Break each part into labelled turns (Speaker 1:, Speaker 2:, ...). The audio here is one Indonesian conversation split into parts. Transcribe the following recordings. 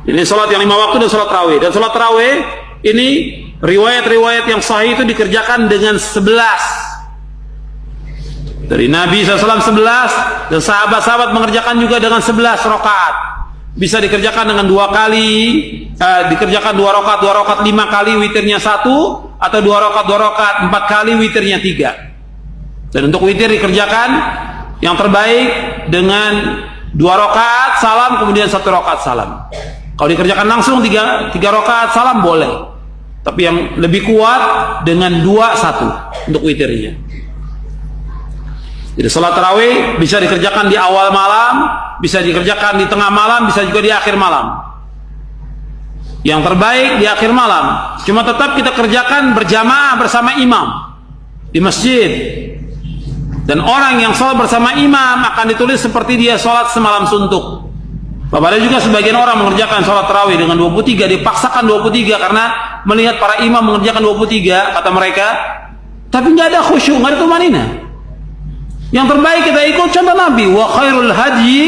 Speaker 1: Ini sholat yang 5 waktu dan sholat tarawih. Dan sholat tarawih ini riwayat-riwayat yang sahih itu dikerjakan dengan 11. Dari Nabi SAW 11, dan sahabat-sahabat mengerjakan juga dengan 11 rakaat. Bisa dikerjakan dengan 2 kali, dikerjakan 2 rakaat 5 kali, witirnya 1, atau 2 rakaat 4 kali, witirnya 3. Dan untuk witir dikerjakan yang terbaik dengan 2 rakaat salam, kemudian 1 rakaat salam. Kalau dikerjakan langsung 3 rakaat salam boleh. Tapi yang lebih kuat dengan 2-1 untuk witirnya. Jadi sholat tarawih bisa dikerjakan di awal malam, bisa dikerjakan di tengah malam, bisa juga di akhir malam. Yang terbaik di akhir malam. Cuma tetap kita kerjakan berjamaah bersama imam di masjid. Dan orang yang sholat bersama imam akan ditulis seperti dia sholat semalam suntuk. Ada juga sebagian orang mengerjakan sholat tarawih dengan 23, dipaksakan 23 karena melihat para imam mengerjakan 23, kata mereka, tapi nggak ada khusyuk, nggak ada tumanina. Yang terbaik kita ikut contoh Nabi. Wa khairul hadyi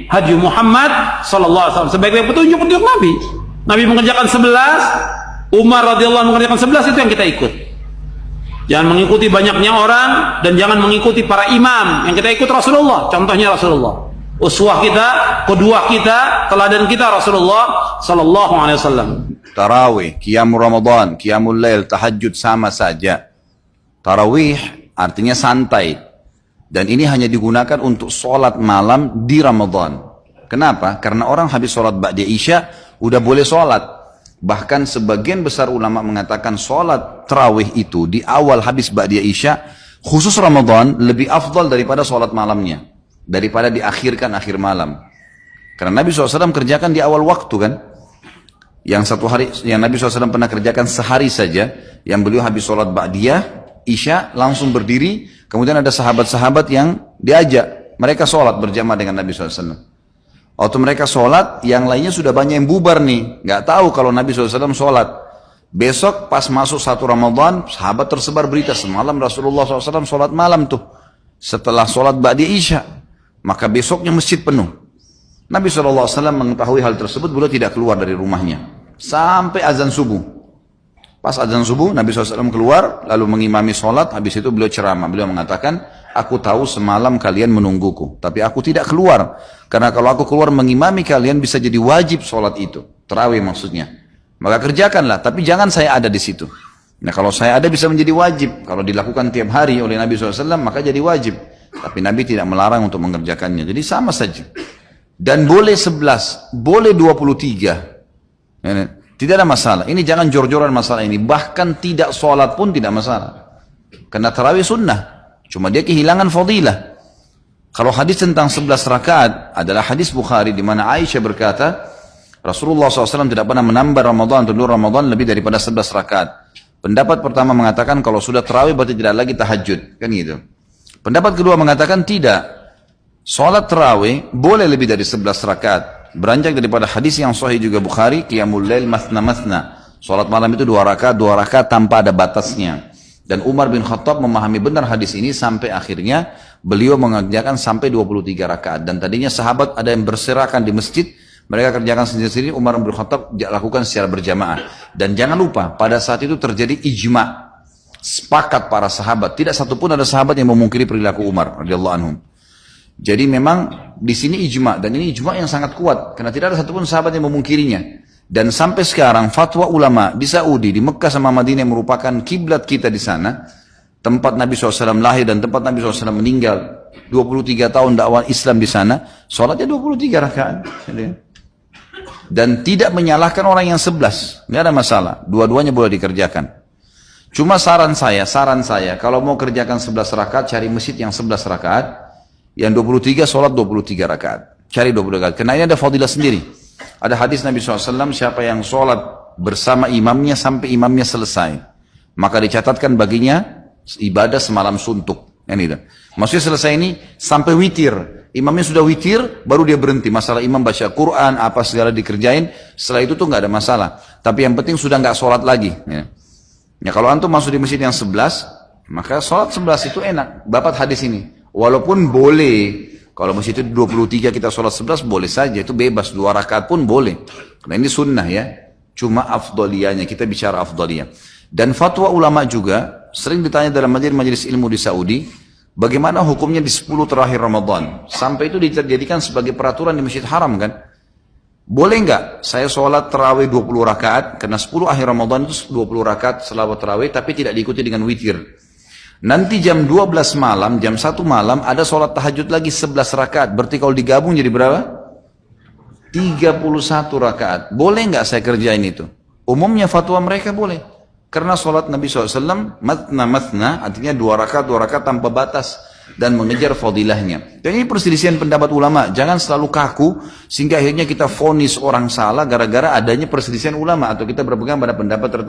Speaker 1: hadyi Muhammad sallallahu alaihi wasallam. Sebaik-baik petunjuk Nabi. Nabi mengerjakan 11, Umar radhiyallahu anhu mengerjakan 11, itu yang kita ikut. Jangan mengikuti banyaknya orang dan jangan mengikuti para imam. Yang kita ikut Rasulullah, contohnya Rasulullah. Uswah kita, qudwah kita, teladan kita Rasulullah sallallahu alaihi wasallam.
Speaker 2: Tarawih, qiyamul Ramadan, qiyamul lail, tahajud sama saja. Tarawih artinya santai. Dan ini hanya digunakan untuk sholat malam di Ramadan. Kenapa? Karena orang habis sholat ba'da Isya udah boleh sholat. Bahkan sebagian besar ulama mengatakan sholat tarawih itu di awal habis ba'da Isya, khusus Ramadan, lebih afdal daripada sholat malamnya, daripada diakhirkan akhir malam. Karena Nabi SAW kerjakan di awal waktu kan. Yang satu hari, yang Nabi SAW pernah kerjakan sehari saja, yang beliau habis sholat ba'diyah Isya langsung berdiri, kemudian ada sahabat-sahabat yang diajak, mereka sholat berjamaah dengan Nabi SAW. Waktu mereka sholat, yang lainnya sudah banyak yang bubar nih, nggak tahu kalau Nabi SAW sholat. Besok pas masuk 1 Ramadan, sahabat tersebar berita, semalam Rasulullah SAW sholat malam tuh, setelah sholat ba'di Isya, maka besoknya masjid penuh. Nabi SAW mengetahui hal tersebut, beliau tidak keluar dari rumahnya, sampai azan subuh. Pas azan subuh, Nabi SAW keluar, lalu mengimami sholat, habis itu beliau ceramah. Beliau mengatakan, aku tahu semalam kalian menungguku, tapi aku tidak keluar. Karena kalau aku keluar mengimami kalian, bisa jadi wajib sholat itu. Tarawih maksudnya. Maka kerjakanlah, tapi jangan saya ada di situ. Nah kalau saya ada bisa menjadi wajib. Kalau dilakukan tiap hari oleh Nabi SAW, maka jadi wajib. Tapi Nabi tidak melarang untuk mengerjakannya. Jadi sama saja. Dan boleh 11, boleh 23. Tidak ada masalah. Ini jangan jor-joran masalah ini. Bahkan tidak sholat pun tidak masalah. Karena tarawih sunnah. Cuma dia kehilangan fadilah. Kalau hadis tentang 11 rakaat adalah hadis Bukhari di mana Aisyah berkata, Rasulullah SAW tidak pernah menambah Ramadan atau luar Ramadan lebih daripada 11 rakaat. Pendapat pertama mengatakan kalau sudah tarawih berarti tidak lagi tahajud. Kan gitu. Pendapat kedua mengatakan tidak. Sholat tarawih boleh lebih dari 11 rakaat. Beranjak daripada hadis yang sahih juga Bukhari, qiyamul lail masna. Salat malam itu 2 rakaat tanpa ada batasnya. Dan Umar bin Khattab memahami benar hadis ini sampai akhirnya beliau mengerjakan sampai 23 rakaat. Dan tadinya sahabat ada yang berserakan di masjid, mereka kerjakan sendiri-sendiri, Umar bin Khattab lakukan secara berjamaah. Dan jangan lupa, pada saat itu terjadi ijma, sepakat para sahabat, tidak satupun ada sahabat yang memungkiri perilaku Umar radhiyallahu anhum. Jadi memang di sini ijma, dan ini ijma yang sangat kuat karena tidak ada satupun sahabat yang memungkirinya. Dan sampai sekarang fatwa ulama di Saudi, di Mekah sama Madinah yang merupakan kiblat kita di sana, tempat Nabi SAW lahir dan tempat Nabi SAW meninggal, 23 tahun dakwah Islam di sana, sholatnya 23 rakaat. Dan tidak menyalahkan orang yang 11, nggak ada masalah, dua-duanya boleh dikerjakan. Cuma saran saya, kalau mau kerjakan 11 rakaat, cari masjid yang 11 rakaat. Yang 23 sholat 23 rakaat. Cari 23 rakaat. Karena ini ada fadilah sendiri. Ada hadis Nabi SAW, siapa yang sholat bersama imamnya sampai imamnya selesai, maka dicatatkan baginya ibadah semalam suntuk. Ini. Maksudnya selesai ini sampai witir. Imamnya sudah witir, baru dia berhenti. Masalah imam baca Quran, apa segala dikerjain. Setelah itu tuh nggak ada masalah. Tapi yang penting sudah nggak sholat lagi. Ya kalau antum masuk di masjid yang 11, maka sholat 11 itu enak. Dapat hadis ini. Walaupun boleh, kalau masjid itu 23 kita sholat 11 boleh saja, itu bebas, 2 rakaat pun boleh. Karena ini sunnah ya. Cuma afdaliyahnya, kita bicara afdaliyah. Dan fatwa ulama juga, sering ditanya dalam majelis ilmu di Saudi, bagaimana hukumnya di 10 terakhir Ramadan. Sampai itu dijadikan sebagai peraturan di Masjid Haram kan. Boleh nggak saya sholat terawih 20 rakaat, karena 10 akhir Ramadan itu 20 rakaat selawat terawih, tapi tidak diikuti dengan witir. Nanti jam 12 malam, jam 1 malam, ada sholat tahajud lagi 11 rakaat. Berarti kalau digabung jadi berapa? 31 rakaat. Boleh nggak saya kerjain itu? Umumnya fatwa mereka boleh. Karena sholat Nabi SAW, matna, artinya 2 rakaat tanpa batas. Dan mengejar fadilahnya. Dan ini perselisihan pendapat ulama. Jangan selalu kaku, sehingga akhirnya kita vonis orang salah gara-gara adanya perselisihan ulama. Atau kita berpegang pada pendapat tertentu.